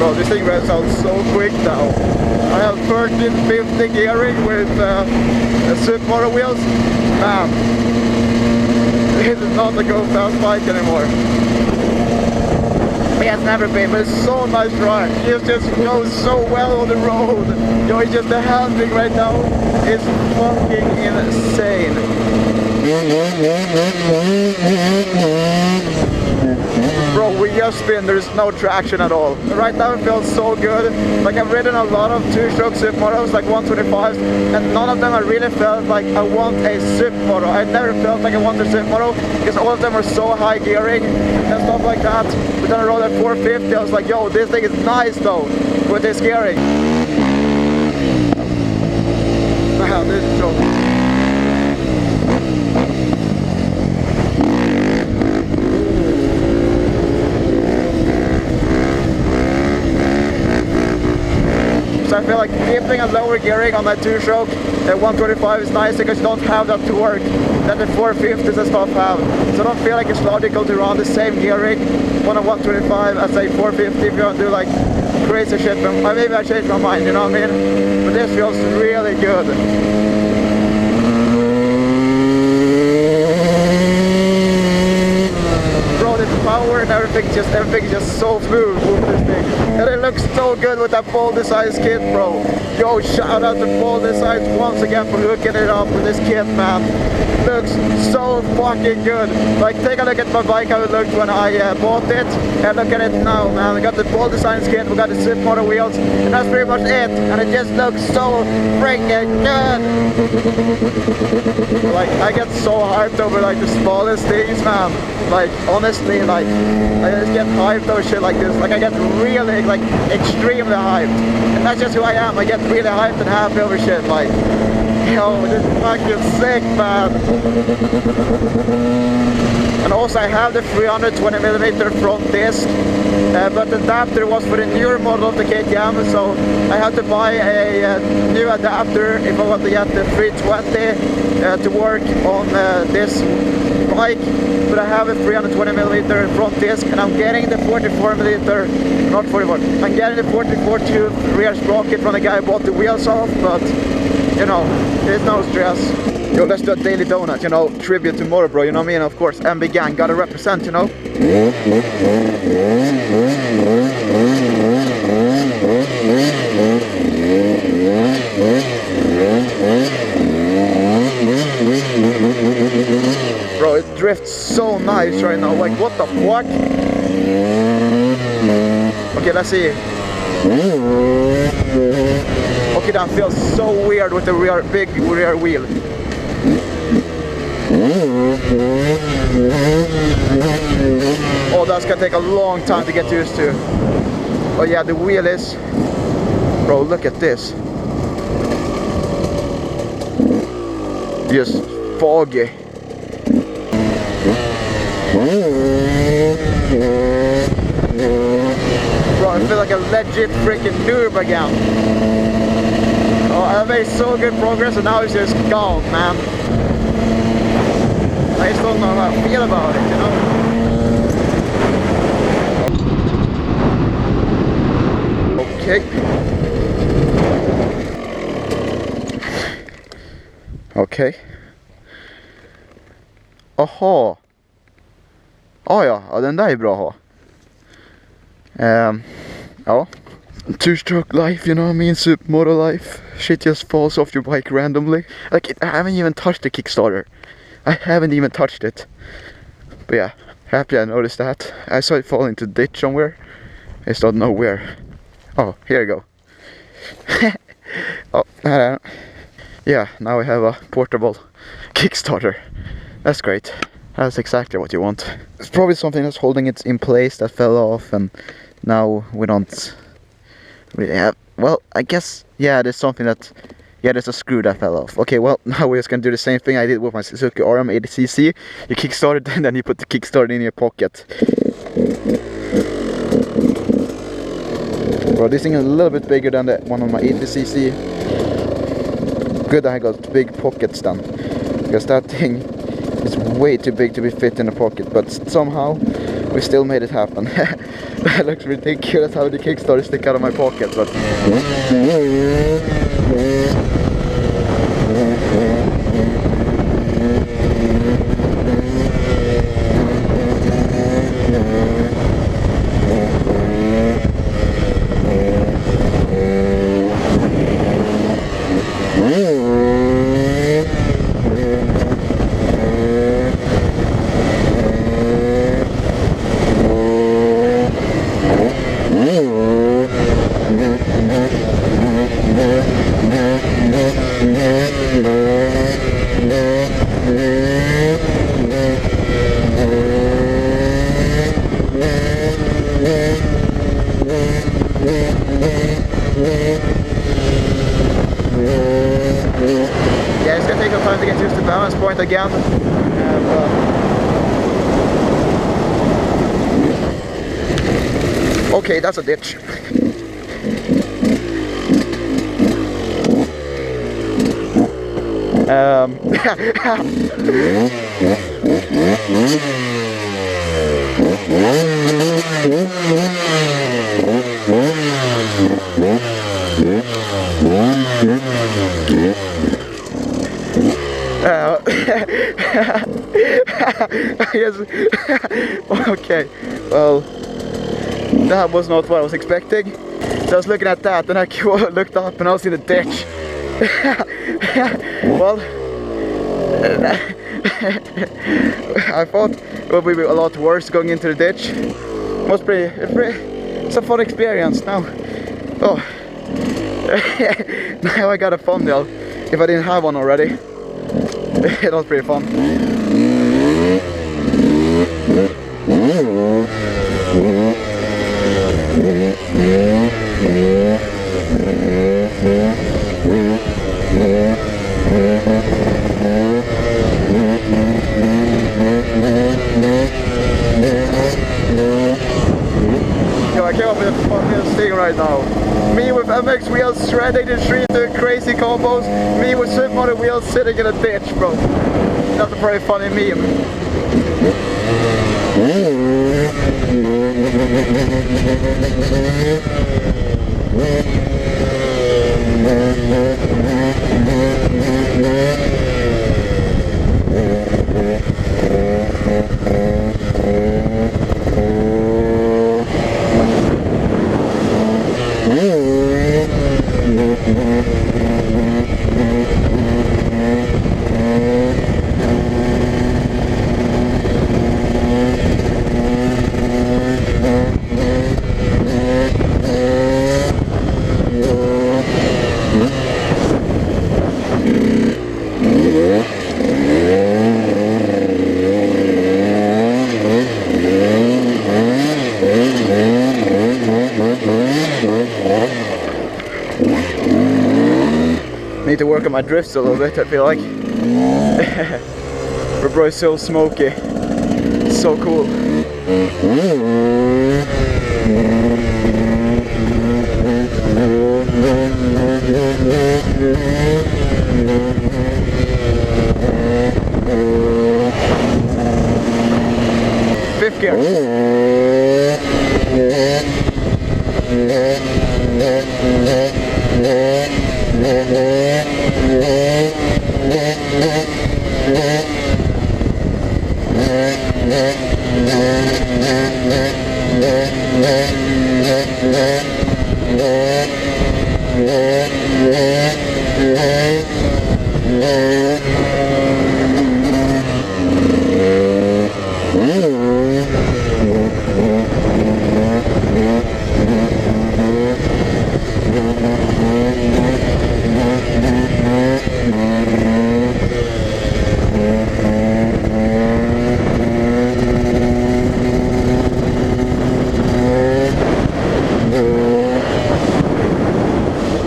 Bro, this thing runs out so quick now. I have 1350 gearing with Supermoto wheels. Man, this is not a go fast bike anymore. It has never been, but it's so nice to ride. It just goes so well on the road. Yo, it's just the handling right now is fucking insane. Bro, we just spin, there's no traction at all. Right now it feels so good. Like I've ridden a lot of two-stroke Supermotos, like 125s, and none of them I really felt like I want a Supermoto. I never felt like I wanted a Supermoto because all of them are so high gearing and stuff like that. But then I rode at 450, I was like, yo, this thing is nice though, with this gearing. Wow, this is so... So I feel like keeping a lower gearing on that two-stroke, the 125 is nice because you don't have that torque that the 450s and stuff have. So I don't feel like it's logical to run the same gearing on a 125 as a 450 if you want to do like crazy shit. Maybe I changed my mind, you know what I mean? But this feels really good. Power and everything's just so smooth with this thing, and it looks so good with that Full Designs kit, bro. Yo, shout out to Full Designs once again for hooking it up with this kit, man. Looks so fucking good. Like, take a look at my bike, how it looked when I bought it, and look at it now, man. We got the Full Designs kit, we got the Supermoto wheels, and that's pretty much it. And it just looks so freaking good. Like, I get so hyped over like the smallest things, man. Like, honestly, like, I just get hyped over shit like this. Like, I get really, like, extremely hyped. And that's just who I am. I get really hyped and happy over shit. Like, yo, this is fucking sick, man. And also, I have the 320mm front disc. But the adapter was for the newer model of the KTM. So, I had to buy a new adapter if I want to get the 320 to work on this bike. But I have a 320mm front disc, and I'm getting the 44mm, not 44, I'm getting the 44 tooth rear sprocket from the guy who bought the wheels off, but, you know, there's no stress. Yo, let's do a daily donut, you know, tribute to Moto, bro, you know what I mean? Of course, MB gang, gotta represent, you know? Bro, it drifts so nice right now, like what the fuck? Okay, let's see. Okay, that feels so weird with the big rear wheel. Oh, that's gonna take a long time to get used to. Oh yeah, the wheel is... Bro, look at this. Just foggy. Bro, I feel like a legit freaking noob again. Oh, I made so good progress and now it's just gone, man. I just don't know how I feel about it, you know? Okay. Aha. Ja, den där är bra att ha. Ja. Two-stroke life, you know what I mean? Supermoto life. Shit just falls off your bike randomly. Like, I haven't even touched the Kickstarter. I haven't even touched it. But yeah, happy I noticed that. I saw it fall into the ditch somewhere. I just don't know where. Oh, here we go. Oh, yeah, now we have a portable Kickstarter. That's great. That's exactly what you want. It's probably something that's holding it in place that fell off, and now we don't really have... Well, I guess, yeah, there's something that... Yeah, there's a screw that fell off. Okay, well, now we're just gonna do the same thing I did with my Suzuki RM 80cc. You kickstart it and then you put the kickstart in your pocket. Bro, this thing is a little bit bigger than the one on my 80cc. Good that I got big pockets then. Because that thing is way too big to be fit in a pocket. But somehow we still made it happen. That looks ridiculous how the kickstart stick out of my pocket, but yeah, it's gonna take some time to get used to balance point again. Okay, that's a ditch. Yes. Okay, well, that was not what I was expecting. So I was looking at that, and I looked up and I was in the ditch. Well, I thought it would be a lot worse going into the ditch. It's a fun experience now. Oh, now I got a thumbnail if I didn't have one already. It was pretty fun. Yo, I came up with a fucking thing right now. Me with VMX wheels shredding the street doing crazy combos. Me with Supermoto wheels sitting in a ditch, bro. That's a very funny meme. Need to work on my drifts a little bit, I feel like. But bro, it's so smoky. It's so cool. Fifth gear. Yeah.